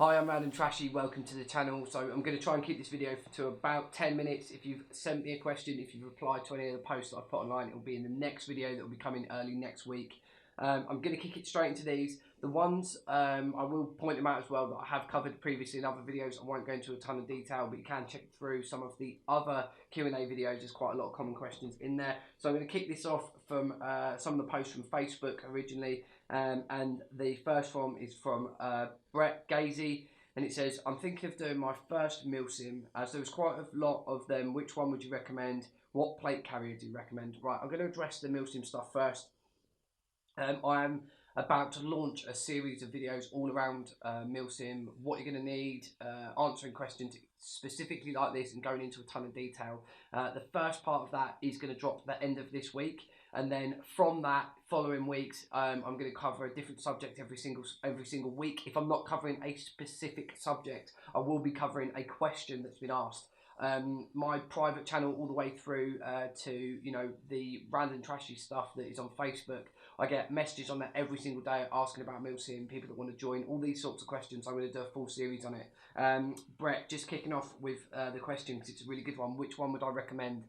Hi, I'm RandomTrashy, welcome to the channel. So I'm going to try and keep this video to about 10 minutes. If you've sent me a question, if you've replied to any of the posts that I've put online, it will be in the next video that will be coming early next week. I'm going to kick it straight into these. The ones, I will point them out as well, that I have covered previously in other videos. I won't go into a ton of detail, but you can check through some of the other Q&A videos. There's quite a lot of common questions in there. So I'm going to kick this off from some of the posts from Facebook originally. And the first one is from Brett Gazy, and it says, I'm thinking of doing my first Milsim, as there was quite a lot of them. Which one would you recommend? What plate carrier do you recommend? Right, I'm going to address the Milsim stuff first. I am about to launch a series of videos all around Milsim, what you're going to need, answering questions specifically like this and going into a ton of detail. The first part of that is going to drop at the end of this week, and then from that following weeks, I'm going to cover a different subject every single week. If I'm not covering a specific subject, I will be covering a question that's been asked. My private channel all the way through to the RandomTrashy stuff that is on Facebook. I get messages on there every single day asking about Milsim, people that want to join, all these sorts of questions. I'm going to do a full series on it. Brett, just kicking off with the question, because it's a really good one. Which one would I recommend?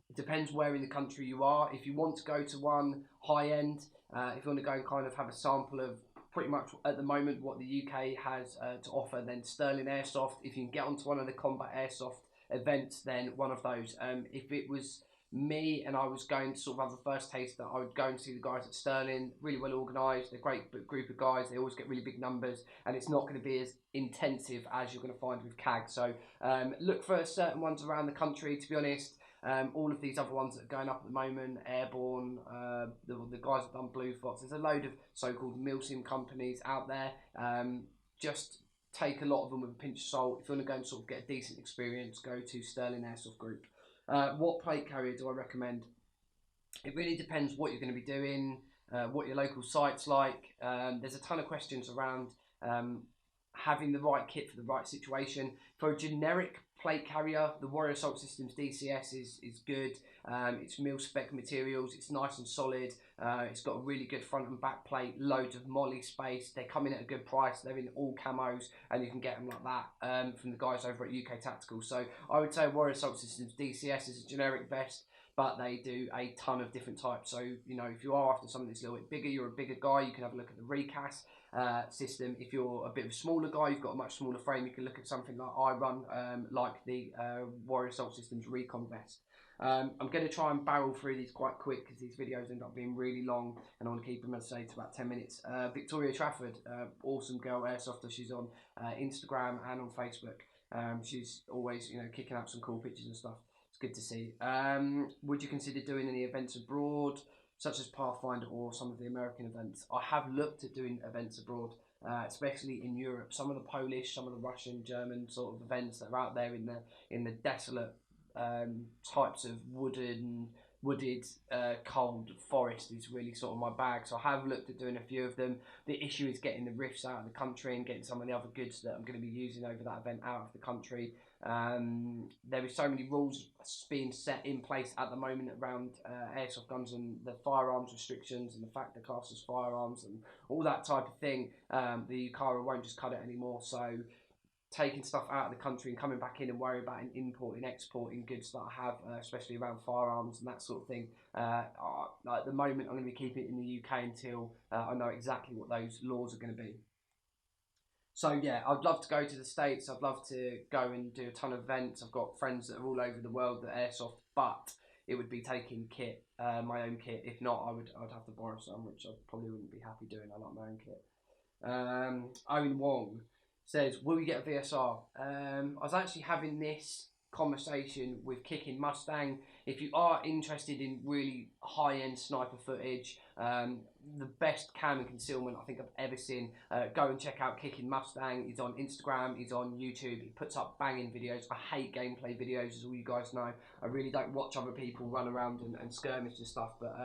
It depends where in the country you are. If you want to go to one high end, if you want to go and kind of have a sample of pretty much at the moment what the UK has to offer, then Sterling Airsoft. If you can get onto one of the combat airsoft events, then one of those. If it was me and I was going to sort of have a first taster, I would go and see the guys at Sterling. Really well organised, they're a great group of guys, they always get really big numbers, and it's not going to be as intensive as you're going to find with CAG. So look for certain ones around the country, to be honest. All of these other ones that are going up at the moment, Airborne, the guys that done Blue Fox, there's a load of so-called Milsim companies out there. Just take a lot of them with a pinch of salt. If you want to go and sort of get a decent experience, go to Sterling Airsoft Group. What plate carrier do I recommend? It really depends what you're going to be doing, what your local site's like. There's a ton of questions around having the right kit for the right situation. For a generic plate carrier, the Warrior Assault Systems DCS is good. It's mil-spec materials, it's nice and solid. It's got a really good front and back plate, loads of molly space. They come in at a good price, they're in all camos, and you can get them like that from the guys over at UK Tactical. So I would say Warrior Assault Systems DCS is a generic vest, but they do a ton of different types. So, if you are after something that's a little bit bigger, you're a bigger guy, you can have a look at the recast system. If you're a bit of a smaller guy, you've got a much smaller frame, you can look at something like I run, like the Warrior Assault Systems Recon vest. I'm going to try and barrel through these quite quick because these videos end up being really long, and I want to keep them, as I say, to about 10 minutes. Victoria Trafford, awesome girl airsofter. She's on Instagram and on Facebook. She's always, kicking up some cool pictures and stuff. It's good to see. Would you consider doing any events abroad, such as Pathfinder or some of the American events? I have looked at doing events abroad, especially in Europe. Some of the Polish, some of the Russian, German sort of events that are out there in the desolate types of wooded cold forest is really sort of my bag. So I have looked at doing a few of them. The issue is getting the riffs out of the country and getting some of the other goods that I'm going to be using over that event out of the country. There is so many rules being set in place at the moment around airsoft guns and the firearms restrictions and the fact they're classed as firearms and all that type of thing. The UwJQaV won't just cut it anymore. So taking stuff out of the country and coming back in and worry about importing, exporting goods that I have, especially around firearms and that sort of thing. At the moment, I'm going to be keeping it in the UK until I know exactly what those laws are going to be. So yeah, I'd love to go to the States. I'd love to go and do a ton of events. I've got friends that are all over the world that airsoft, but it would be taking kit, my own kit. If not, I'd have to borrow some, which I probably wouldn't be happy doing. I like my own kit. Owen Wong says, will you get a VSR? I was actually having this conversation with Kicking Mustang. If you are interested in really high-end sniper footage, the best cam and concealment I think I've ever seen, go and check out Kicking Mustang. He's on Instagram, he's on YouTube, he puts up banging videos. I hate gameplay videos, as all you guys know. I really don't watch other people run around and skirmish and stuff, but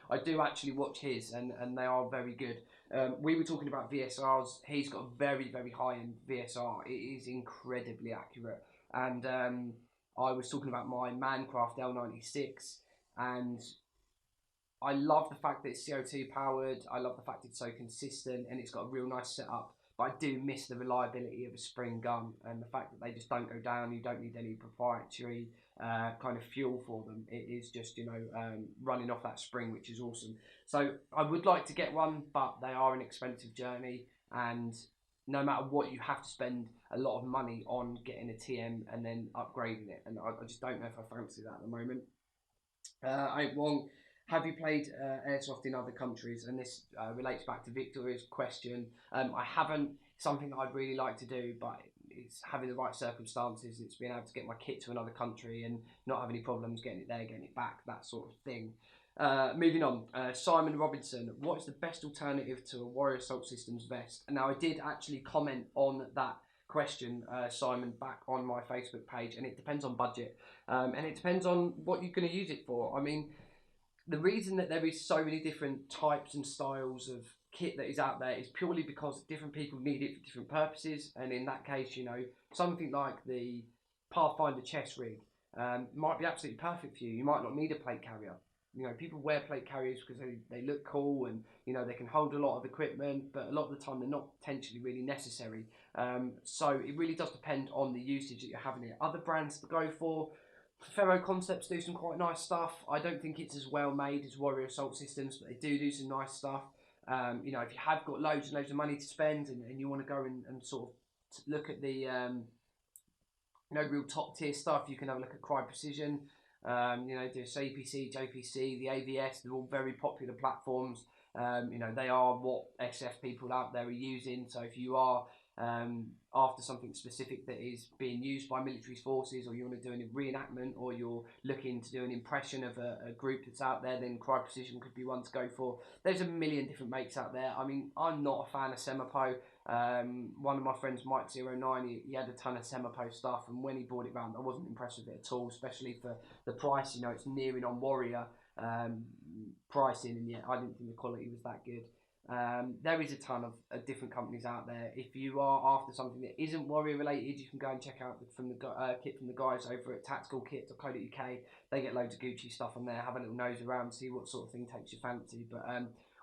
I do actually watch his, and they are very good. We were talking about VSRs. He's got a very, very high-end VSR. It is incredibly accurate. And I was talking about my Mancraft L96, and I love the fact that it's CO2 powered. I love the fact it's so consistent, and it's got a real nice setup. but I do miss the reliability of a spring gun and the fact that they just don't go down. You don't need any proprietary kind of fuel for them. It is just, you know, running off that spring, which is awesome. So I would like to get one, but they are an expensive journey, and no matter what, you have to spend a lot of money on getting a TM and then upgrading it, and I just don't know if I fancy that at the moment. Wong, have you played Airsoft in other countries? And this relates back to Victoria's question. I haven't. Something that I'd really like to do, but it's having the right circumstances. It's being able to get my kit to another country and not have any problems getting it there, getting it back, that sort of thing. Moving on, Simon Robinson, what is the best alternative to a Warrior Assault Systems vest? Now, I did actually comment on that question, Simon, back on my Facebook page, and it depends on budget, and it depends on what you're going to use it for. I mean, the reason that there is so many different types and styles of kit that is out there is purely because different people need it for different purposes, and in that case, you know, something like the Pathfinder chest rig might be absolutely perfect for you. You might not need a plate carrier. You know, people wear plate carriers because they look cool and, you know, they can hold a lot of equipment, but a lot of the time they're not potentially really necessary. So it really does depend on the usage that you're having it. Other brands to go for, Ferro Concepts do some quite nice stuff. I don't think it's as well made as Warrior Assault Systems, but they do some nice stuff. You know, if you have got loads and loads of money to spend and you want to go and sort of look at the, you know, real top tier stuff, you can have a look at Cry Precision. You know, there's APC, JPC, the AVS, they're all very popular platforms. You know, they are what SF people out there are using. So if you are after something specific that is being used by military forces, or you want to do a reenactment, or you're looking to do an impression of a group that's out there, then Cry Precision could be one to go for. There's a million different makes out there. I mean, I'm not a fan of Semapo. One of my friends, Mike09, he had a ton of Semapo stuff, and when he brought it round, I wasn't impressed with it at all, especially for the price. You know, it's nearing on Warrior pricing, and yet I didn't think the quality was that good. There is a ton of different companies out there. If you are after something that isn't Warrior related, you can go and check out from the kit from the guys over at tacticalkit.co.uk. They get loads of Gucci stuff on there. Have a little nose around, see what sort of thing takes your fancy. But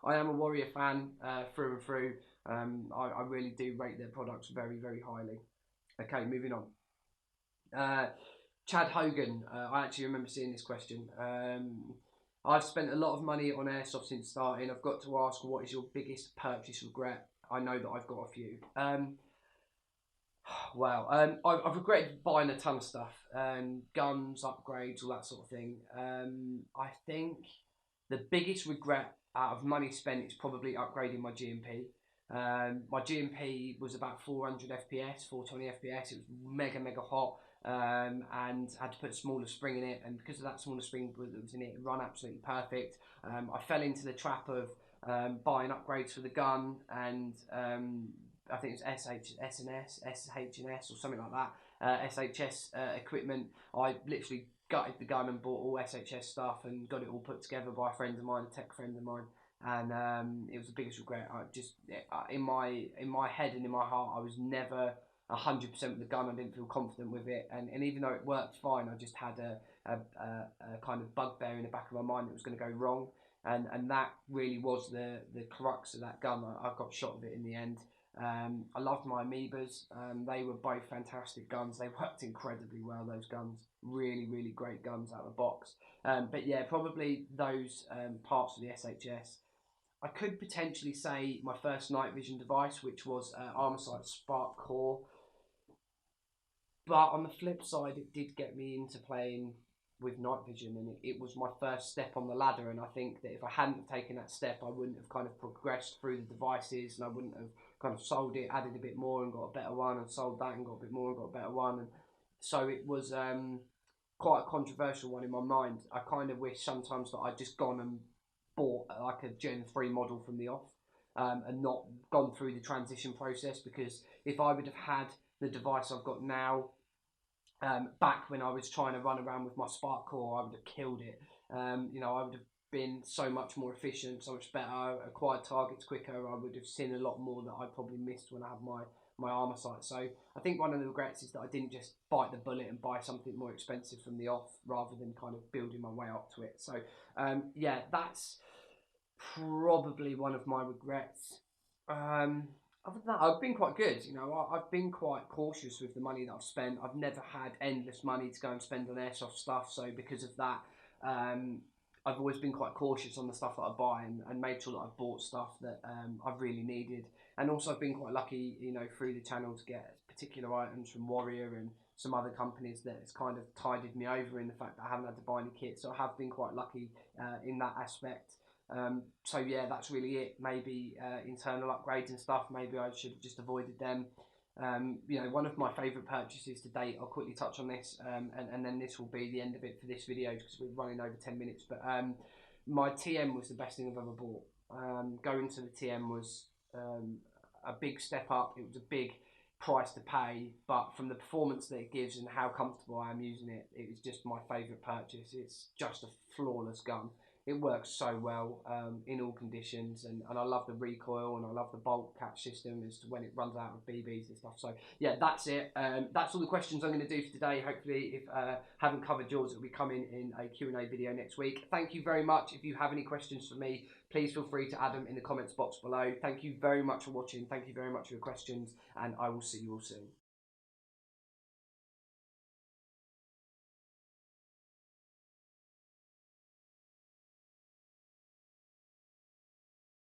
I am a Warrior fan through and through. I really do rate their products very, very highly. Okay, moving on. Chad Hogan, I actually remember seeing this question. I've spent a lot of money on Airsoft since starting. I've got to ask, what is your biggest purchase regret? I know that I've got a few. Wow, I've regretted buying a ton of stuff. Guns, upgrades, all that sort of thing. I think the biggest regret out of money spent is probably upgrading my GMP. My GMP was about 400 FPS, 420 FPS. It was mega, mega hot. And had to put a smaller spring in it, and because of that smaller spring that was in it, it ran absolutely perfect. I fell into the trap of buying upgrades for the gun, and I think it was SHS or something like that, SHS equipment. I literally gutted the gun and bought all SHS stuff and got it all put together by a friend of mine, a tech friend of mine, and it was the biggest regret. I just in my head and in my heart, I was never 100% with the gun. I didn't feel confident with it, and even though it worked fine, I just had a kind of bugbear in the back of my mind that was going to go wrong, and that really was the crux of that gun. I got shot with it in the end. I loved my Amoebas. They were both fantastic guns. They worked incredibly well, those guns. Really, really great guns out of the box. But yeah, probably those parts of the SHS. I could potentially say my first night vision device, which was Armasight Spark Core. But on the flip side, it did get me into playing with night vision, and it was my first step on the ladder. And I think that if I hadn't have taken that step, I wouldn't have kind of progressed through the devices, and I wouldn't have kind of sold it, added a bit more and got a better one, and sold that and got a bit more and got a better one. And so it was quite a controversial one in my mind. I kind of wish sometimes that I'd just gone and bought like a Gen 3 model from the off, and not gone through the transition process, because if I would have had the device I've got now back when I was trying to run around with my Spark Core, I would have killed it. You know, I would have been so much more efficient, so much better, acquired targets quicker. I would have seen a lot more that I probably missed when I had my Armasight. So I think one of the regrets is that I didn't just bite the bullet and buy something more expensive from the off, rather than kind of building my way up to it. So yeah, that's probably one of my regrets. Other than that, I've been quite good. You know, I've been quite cautious with the money that I've spent. I've never had endless money to go and spend on airsoft stuff. So because of that, um, I've always been quite cautious on the stuff that I buy and made sure that I've bought stuff that I've really needed. And also, I've been quite lucky, you know, through the channel to get particular items from Warrior and some other companies that has kind of tided me over in the fact that I haven't had to buy any kit. So I have been quite lucky in that aspect. So yeah, that's really it. Maybe internal upgrades and stuff. Maybe I should have just avoided them. You know, one of my favourite purchases to date. I'll quickly touch on this, and then this will be the end of it for this video because we're running over 10 minutes. But my TM was the best thing I've ever bought. Going to the TM was a big step up. It was a big price to pay, but from the performance that it gives and how comfortable I am using it, it was just my favourite purchase. It's just a flawless gun. It works so well in all conditions, and I love the recoil and I love the bolt catch system as to when it runs out of BBs and stuff. So yeah, that's it. That's all the questions I'm going to do for today. Hopefully, if I haven't covered yours, it'll be coming in a Q&A video next week. Thank you very much. If you have any questions for me, please feel free to add them in the comments box below. Thank you very much for watching. Thank you very much for your questions, and I will see you all soon.